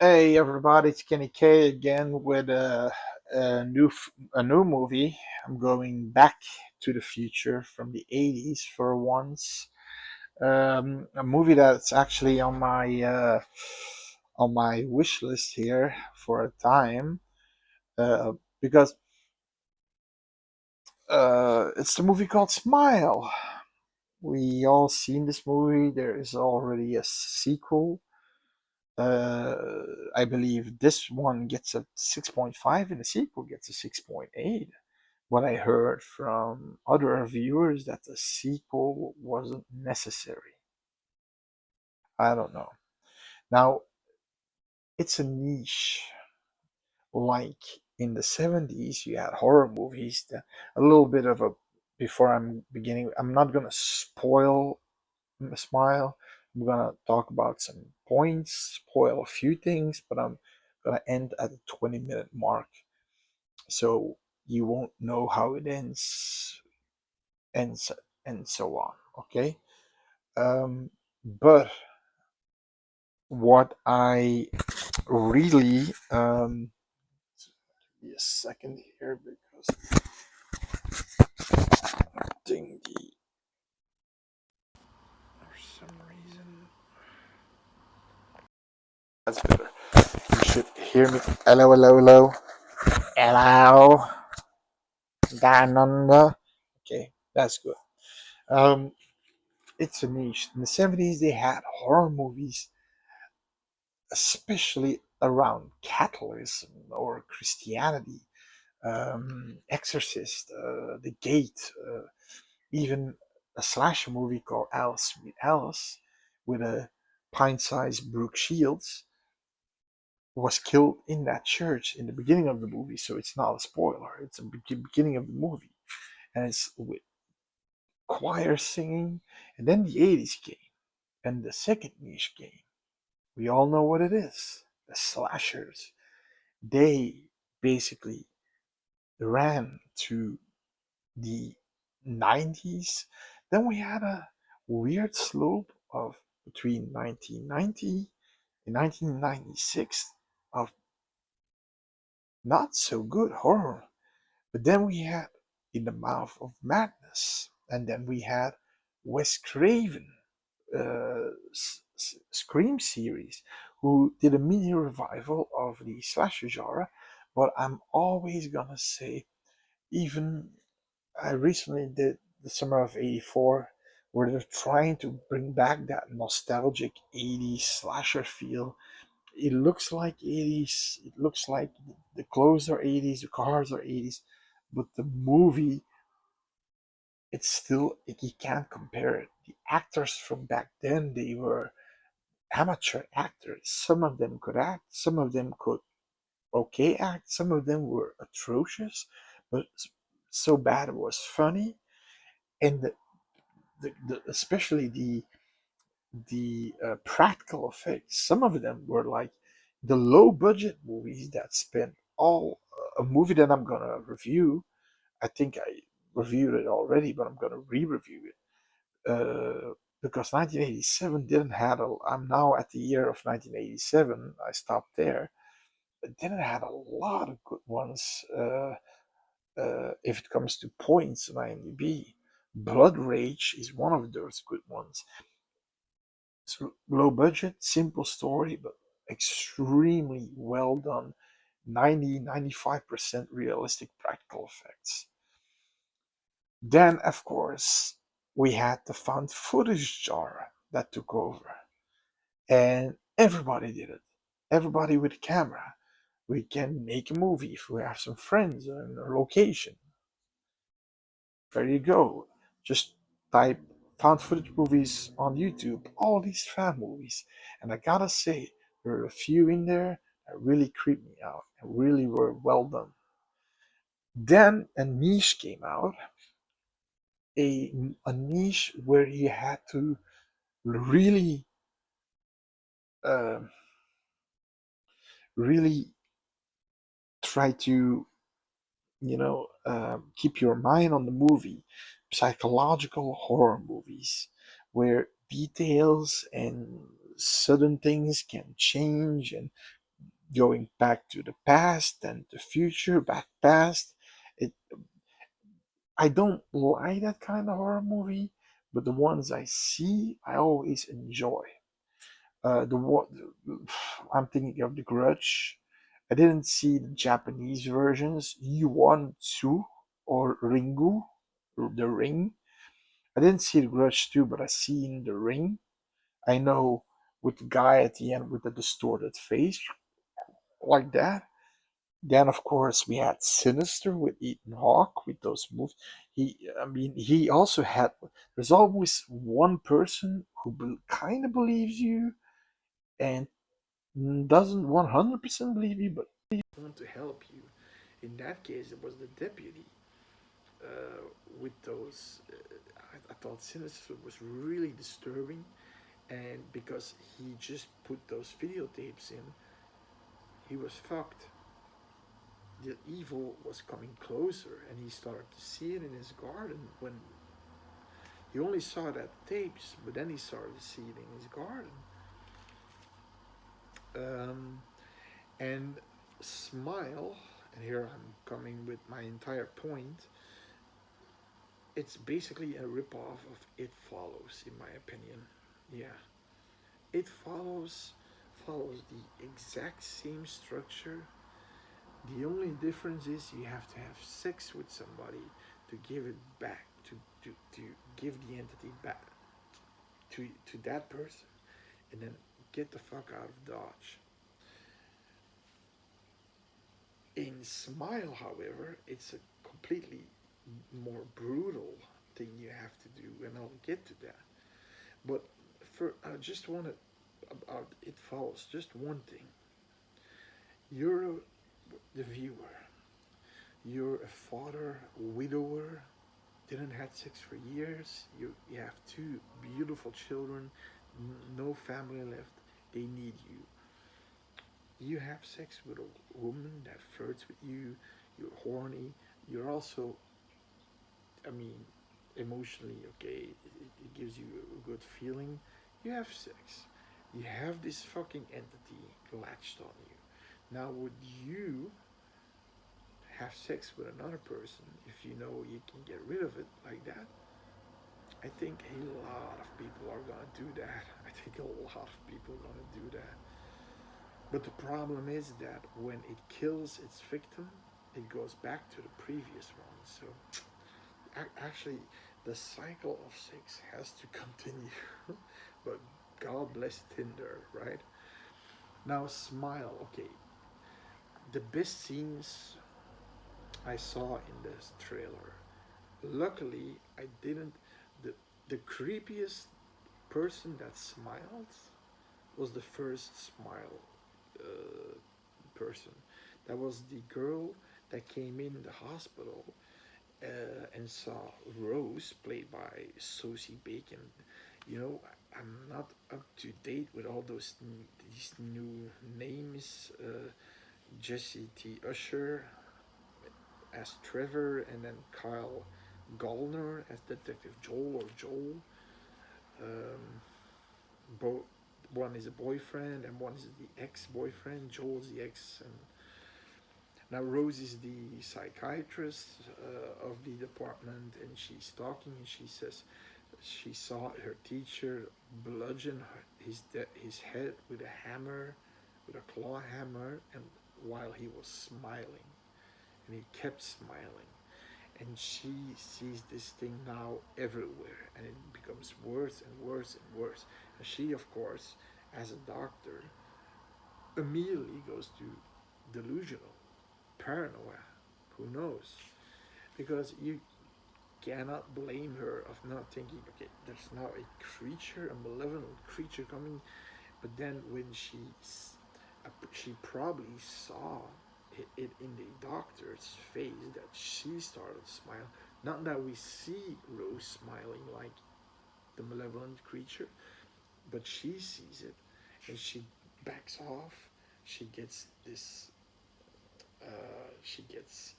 Hey everybody, it's Kenny K again with a new movie. I'm going back to the future from the 80s for once. A movie that's actually on my wish list here for a time because it's the movie called Smile. We all seen this movie. There is already a sequel. I believe this one gets a 6.5 and the sequel gets a 6.8. What I heard from other reviewers that the sequel wasn't necessary. I don't know. Now, it's a niche. Like in the 70s, you had horror movies. A little bit of a, before I'm beginning, I'm not going to spoil Smile. I'm going to talk about some points, spoil a few things, but I'm going to end at the 20-minute mark. So you won't know how it ends, and so on. Okay. But what I really give me a second here because ding the for some reason that's better. You should hear me. Hello, hello, hello, hello, Dananda. Okay, that's good. Um, it's a niche. In the 70s, they had horror movies, especially around Catholicism or Christianity, Exorcist, The Gate, even a slasher movie called Alice Sweet Alice with a pint-sized Brooke Shields was killed in that church in the beginning of the movie. So it's not a spoiler. It's a beginning of the movie, and it's with choir singing. And then the 80s came, and the second niche came. We all know what it is. The slashers. They basically ran to the 90s. Then we had a weird slope of between 1990 and 1996 of not so good horror. But then we had In the Mouth of Madness, and then we had Wes Craven, Scream series, who did a mini revival of the slasher genre. But I'm always gonna say, even I recently did the summer of '84, where they're trying to bring back that nostalgic '80s slasher feel. It looks like '80s. It looks like the clothes are '80s, the cars are '80s, but the movie, it's still you can't compare it. The actors from back then, they were amateur actors. Some of them could act, some of them could okay act, some of them were atrocious, but so bad it was funny. And especially the practical effects. Some of them were like the low budget movies that spent all a movie that I'm gonna review. I think I reviewed it already, but I'm gonna re-review it because 1987 didn't have a. I'm now at the year of 1987. I stopped there. It didn't have a lot of good ones. If it comes to points on IMDb, Blood Rage is one of those good ones. It's low budget, simple story, but extremely well done. 95% realistic practical effects. Then, of course, we had the found footage genre that took over. And everybody did it. Everybody with a camera. We can make a movie if we have some friends in a location. There you go. Just type found footage movies on YouTube, all these fan movies. And I gotta say, there are a few in there that really creeped me out and really were well done. Then a niche came out, a niche where you had to really, uh, really try to, keep your mind on the movie. Psychological horror movies, where details and sudden things can change and going back to the past and the future, back past. It I don't like that kind of horror movie, but the ones I see, I always enjoy. The one I'm thinking of The Grudge. I didn't see the Japanese versions, Yuan Tsu or Ringu, or The Ring. I didn't see The Grudge 2, but I seen The Ring. I know with the guy at the end with the distorted face, like that. Then of course we had Sinister with Ethan Hawke with those moves. He also had. There's always one person who kind of believes you and doesn't 100% believe you, but want to help you. In that case, it was the deputy. With those, I thought Sinister was really disturbing, and because he just put those videotapes in, he was fucked. The evil was coming closer, and he started to see it in his garden when he only saw that tapes, but then he started to see it in his garden. Um, and Smile, and here I'm coming with my entire point. It's basically a ripoff of It Follows, in my opinion. Yeah, It follows the exact same structure. The only difference is you have to have sex with somebody to give it back, to give the entity back to that person, and then get the fuck out of Dodge. In Smile, however, it's a completely more brutal thing you have to do, and I'll get to that. But I just wanted about It Follows just one thing. You're the viewer. You're a father, a widower, didn't have sex for years. You have two beautiful children, no family left. They need you. You have sex with a woman that flirts with you. You're horny. You're also, I mean, emotionally okay. It gives you a good feeling. You have sex. You have this fucking entity latched on you. Now, would you have sex with another person if you know you can get rid of it like that? I think a lot of people are gonna do that. I think a lot of people are gonna do that. But the problem is that when it kills its victim, it goes back to the previous one. So actually, the cycle of sex has to continue. But God bless Tinder, right? Now, Smile. Okay, the best scenes I saw in this trailer. Luckily, I didn't. The the creepiest person that smiled was the first Smile uh, person. That was the girl that came in the hospital and saw Rose, played by Sosie Bacon. You know, I'm not up to date with all these new names. Jesse T. Usher as Trevor, and then Kyle Gallner as Detective Joel or Joel. Um, both one is a boyfriend and one is the ex-boyfriend. Joel's the ex, and now Rose is the psychiatrist of the department, and she's talking, and she says she saw her teacher bludgeon his head with a hammer, with a claw hammer, and while he was smiling, and he kept smiling, and she sees this thing now everywhere, and it becomes worse and worse and worse. And she, of course, as a doctor, immediately goes to delusional, paranoia. Who knows? Because you cannot blame her of not thinking, okay, there's now a creature, a malevolent creature coming. But then when she probably saw it in the doctor's face that she started to smile. Not that we see Rose smiling like the malevolent creature, but she sees it and she backs off. She gets this. She gets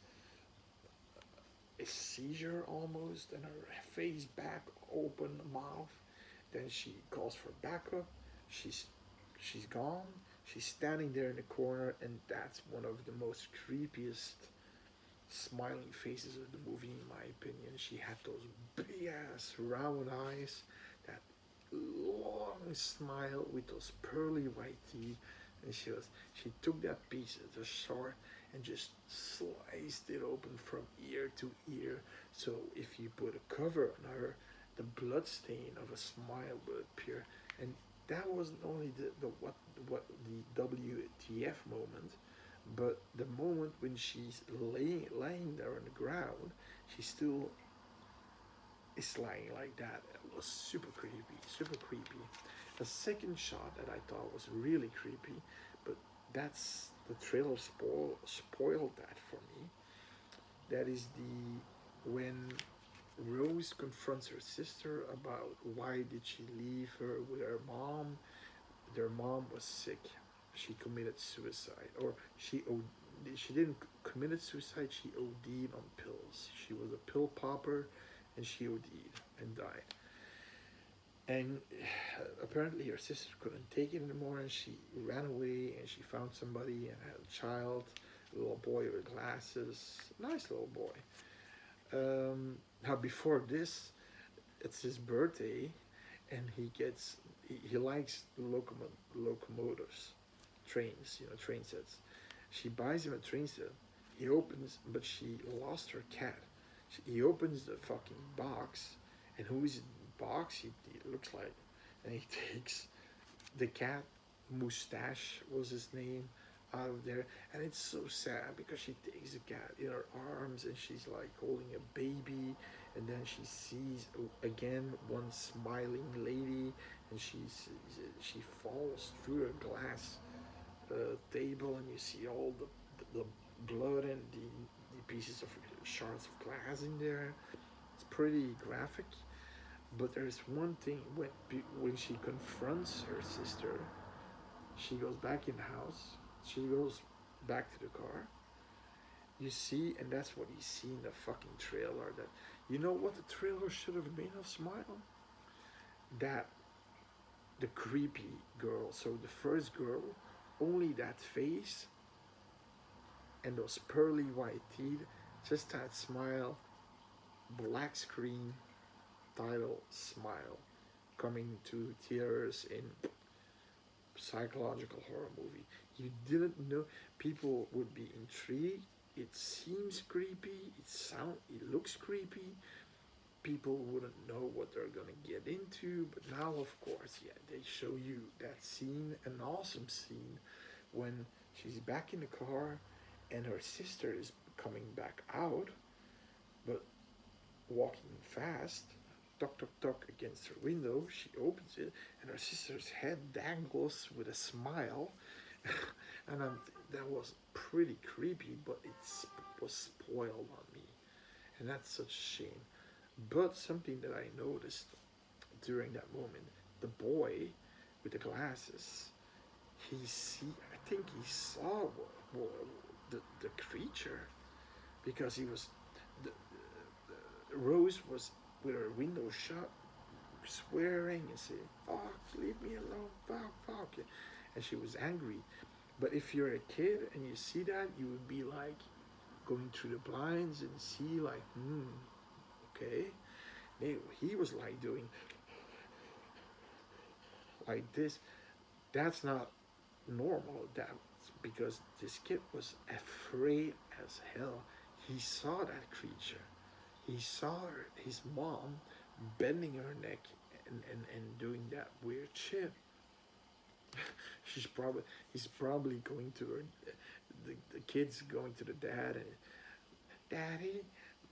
a seizure almost, and her face back open mouth. Then she calls for backup. She's she's gone. She's standing there in the corner, and that's one of the most creepiest smiling faces of the movie, in my opinion. She had those big ass round eyes, that long smile with those pearly white teeth, and she took that piece of the sword and just sliced it open from ear to ear. So if you put a cover on her, the blood stain of a smile would appear. And that wasn't only what the WTF moment, but the moment when she's lying there on the ground, she still is lying like that. It was super creepy, super creepy. The second shot that I thought was really creepy, but that's the trailer spoiled that for me. That is the when Rose confronts her sister about why did she leave her with her mom. Their mom was sick. She committed suicide, or she didn't commit suicide. She OD'd on pills. She was a pill popper, and she OD'd and died. And apparently her sister couldn't take it anymore, and she ran away. And she found somebody and had a child, a little boy with glasses, nice little boy. Now before this, it's his birthday, and he likes locomotives, trains, train sets. She buys him a train set. He opens, but she lost her cat. He opens the fucking box, and who is in the box? He looks like, and he takes the cat. Mustache was his name, out of there, and it's so sad because she takes the cat in her arms and she's like holding a baby, and then she sees again one smiling lady, and she falls through a glass table, and you see all the blood and the pieces of shards of glass in there. It's pretty graphic, but there's one thing when she confronts her sister, she goes back in the house. She goes back to the car. You see, and that's what you see in the fucking trailer. That you know what the trailer should have made us smile? That the creepy girl. So the first girl, only that face and those pearly white teeth, just that smile, black screen title smile, coming to theaters in psychological horror movie. You didn't know, people would be intrigued. It seems creepy. It looks creepy. People wouldn't know what they're gonna get into. But now, of course, yeah, they show you that scene, an awesome scene, when she's back in the car, and her sister is coming back out, but walking fast. Tock tock tock against her window. She opens it, and her sister's head dangles with a smile, and that was pretty creepy, but was spoiled on me, and that's such a shame. But something that I noticed during that moment, the boy with the glasses, I think he saw the creature, because he was the, Rose was with her window shut, swearing and saying, "Fuck, leave me alone, fuck, fuck," and she was angry. But if you're a kid and you see that, you would be like going through the blinds and see like, okay. He was like doing like this. That's not normal. That's because this kid was afraid as hell. He saw that creature. He saw his mom bending her neck and doing that weird shit. She's probably He's probably going to her. The kid's going to the dad and, "Daddy,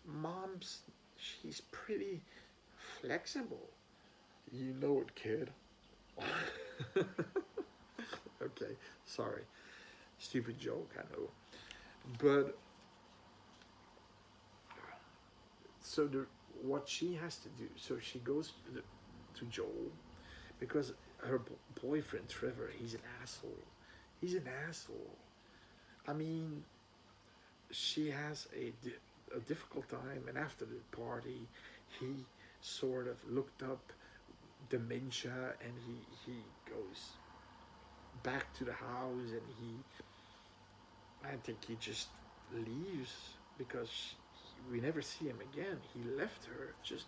mom's she's pretty flexible." You know it, kid. Okay, sorry, stupid joke, I know. But so what she has to do, so she goes to Joel, because her boyfriend Trevor, he's an asshole. He's an asshole. I mean, she has a difficult time, and after the party, he sort of looked up dementia, and he goes back to the house, and I think he just leaves because we never see him again. He left her just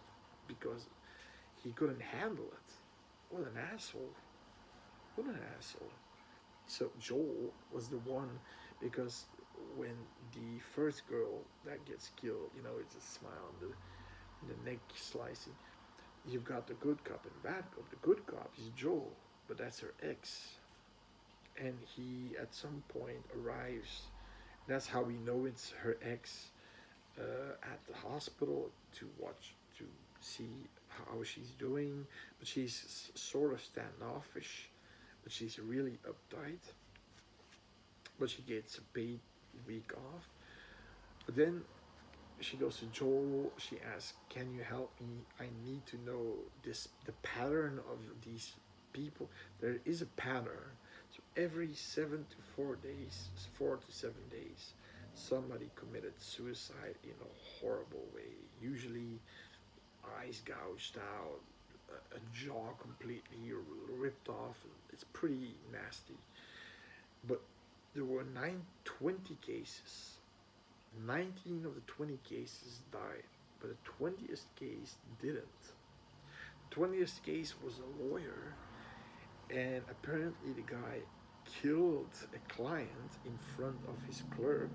because he couldn't handle it. What an asshole. What an asshole. So Joel was the one, because when the first girl that gets killed, it's a smile on the neck slicing. You've got the good cop and bad cop. The good cop is Joel, but that's her ex. And he at some point arrives. That's how we know it's her ex, at the hospital to watch, to see how she's doing. But she's sort of standoffish, but she's really uptight. But she gets a paid week off. But then she goes to Joel. She asks, "Can you help me? I need to know the pattern of these people. There is a pattern. So every 7 to 4 days, 4 to 7 days, somebody committed suicide in a horrible way. Usually, eyes gouged out, a jaw completely ripped off. It's pretty nasty. But there were 920 cases. 19 of the 20 cases died, but the 20th case didn't. The 20th case was a lawyer, and apparently the guy killed a client in front of his clerk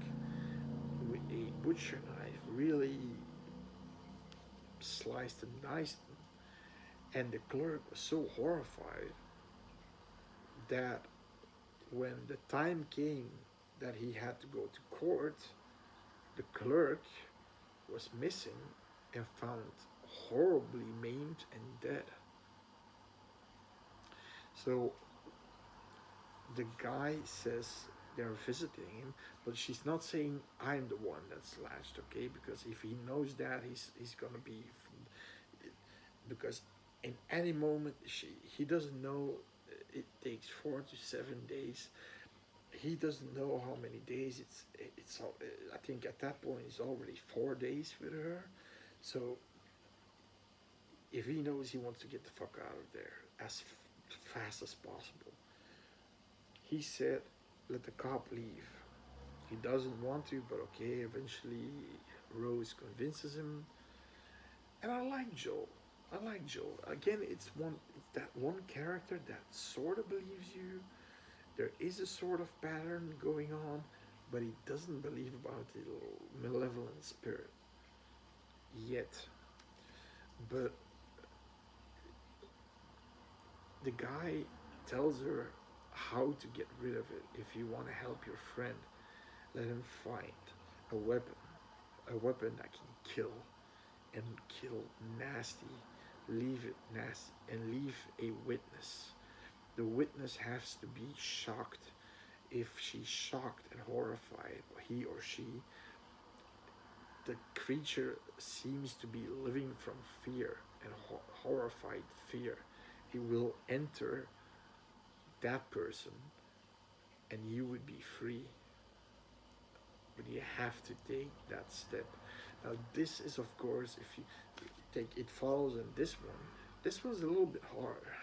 with a butcher knife, really sliced and diced him. And the clerk was so horrified that when the time came that he had to go to court, the clerk was missing and found horribly maimed and dead. So the guy says they're visiting him, but she's not saying I'm the one that's latched, okay? Because if he knows that, he's gonna be, because in any moment he doesn't know. It takes 4 to 7 days. He doesn't know how many days it's. I think at that point it's already 4 days with her. So if he knows, he wants to get the fuck out of there as fast as possible. He said, let the cop leave. He doesn't want to, but okay, eventually Rose convinces him. And I like Joel. I like Joel. Again, it's that one character that sort of believes you. There is a sort of pattern going on, but he doesn't believe about the little malevolent spirit yet. But the guy tells her how to get rid of it. If you want to help your friend, let him find a weapon that can kill, and kill nasty, leave it nasty, and leave a witness. The witness has to be shocked. If she's shocked and horrified, or he or she, the creature seems to be living from fear and horrified fear. It will enter that person, and you would be free. But you have to take that step. Now, this is, of course, if you take it follows in this one's a little bit harder.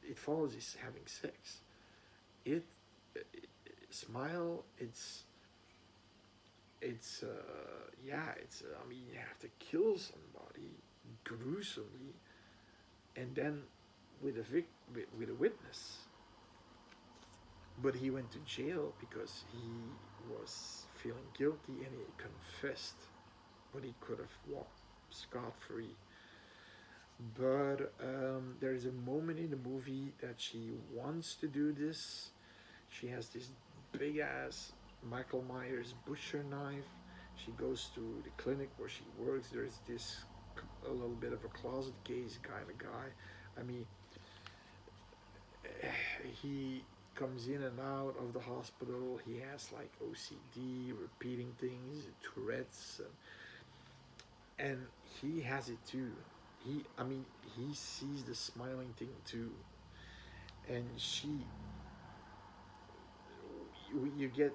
It follows is having sex. It, it smile. Yeah. I mean, you have to kill somebody gruesomely, and then with a witness. But he went to jail because he was feeling guilty and he confessed, but he could have walked scot free. But there is a moment in the movie that she wants to do this. She has this big ass Michael Myers butcher knife. She goes to the clinic where she works. There's this a little bit of a closet case kind of guy. I mean, he comes in and out of the hospital. He has like OCD, repeating things, Tourette's, and he has it too. I mean, he sees the smiling thing too, and you get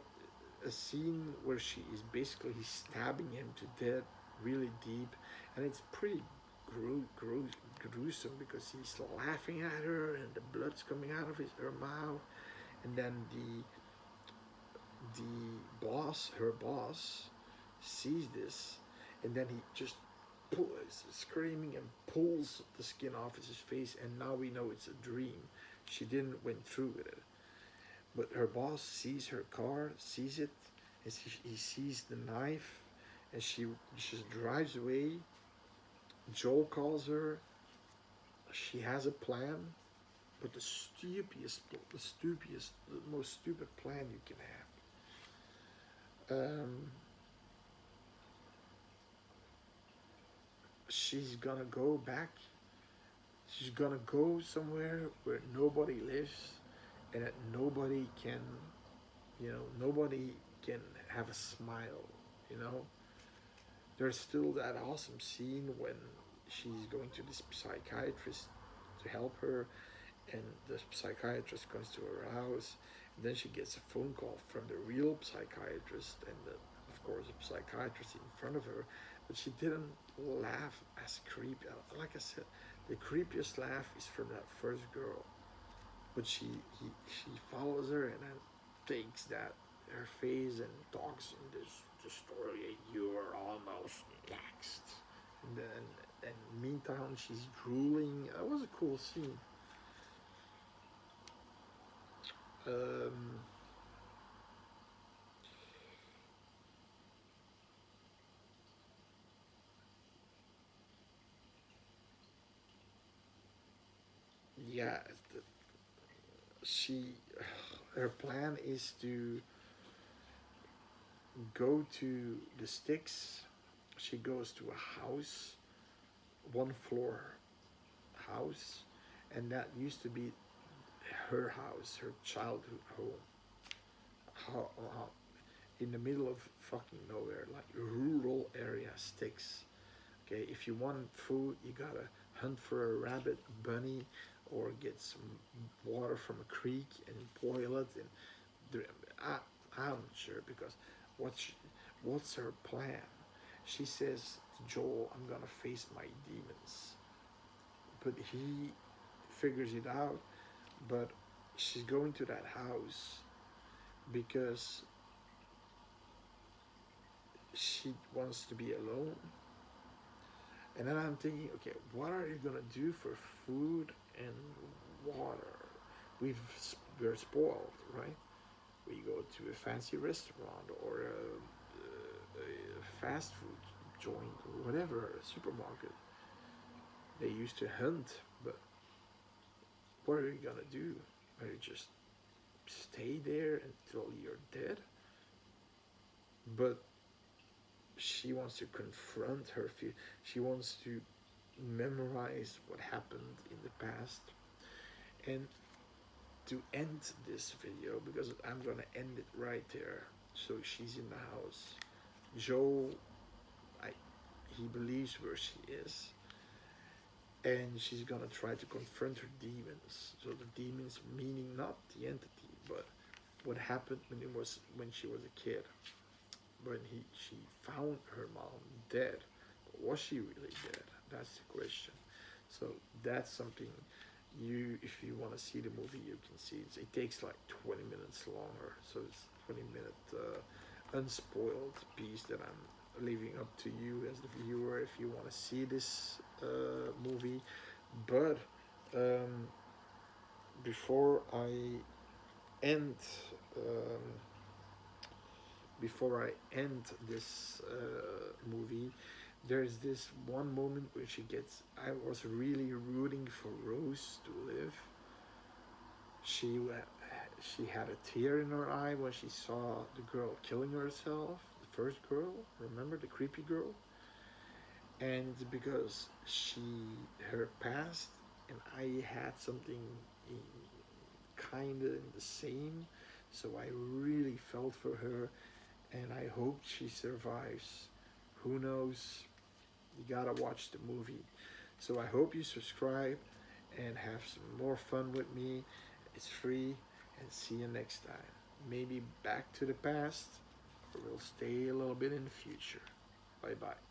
a scene where she is basically stabbing him to death, really deep, and it's pretty gruesome because he's laughing at her and the blood's coming out of her mouth, and then her boss, sees this, and then he just pulls, screaming, and pulls the skin off his face, and now we know it's a dream. She didn't went through with it, but her boss sees her car, sees it, and he sees the knife, and she just drives away. Joel calls her. She has a plan, but the most stupid plan you can have. She's gonna go back. She's gonna go somewhere where nobody lives, and that nobody can, nobody can have a smile. You know, there's still that awesome scene when she's going to this psychiatrist to help her, and the psychiatrist comes to her house. And then she gets a phone call from the real psychiatrist, and of course, the psychiatrist in front of her. But she didn't laugh as creepy. Like I said, the creepiest laugh is from that first girl. But she follows her and then takes that her face and talks in this story. You are almost next. And then, and meantime, she's drooling. That was a cool scene. Um, yeah, she, her plan is to go to the sticks. She goes to a house, one floor house, and that used to be her house, her childhood home. How in the middle of fucking nowhere, like rural area, sticks. Okay, if you want food, you gotta hunt for a rabbit, bunny, or get some water from a creek and boil it. And I, I'm not sure because what's what's her plan? She says to Joel, "I'm gonna face my demons," but he figures it out. But she's going to that house because she wants to be alone. And then I'm thinking, okay, what are you gonna do for food and water? We've we're spoiled, right? We go to a fancy restaurant or a fast food joint or whatever, a supermarket. They used to hunt, but what are you gonna do? Are you just stay there until you're dead? But she wants to confront her fear. She wants to memorize what happened in the past. And to end this video, because I'm gonna end it right there. So she's in the house. Joe, I, he believes where she is, and she's gonna try to confront her demons. So the demons, meaning not the entity, but what happened when she was a kid, when she found her mom dead. Was she really dead? That's the question. So that's something if you want to see the movie, you can see it. It takes like 20 minutes longer, so it's 20-minute unspoiled piece that I'm leaving up to you as the viewer if you want to see this movie. But um, before I end um, before I end this movie, there's this one moment where she gets. I was really rooting for Rose to live. She had a tear in her eye when she saw the girl killing herself, the first girl. Remember the creepy girl? And because her past, and I had something kind of in the same, so I really felt for her, and I hope she survives. Who knows? You gotta watch the movie. So I hope you subscribe and have some more fun with me. It's free, and see you next time. Maybe back to the past, or we'll stay a little bit in the future. Bye bye.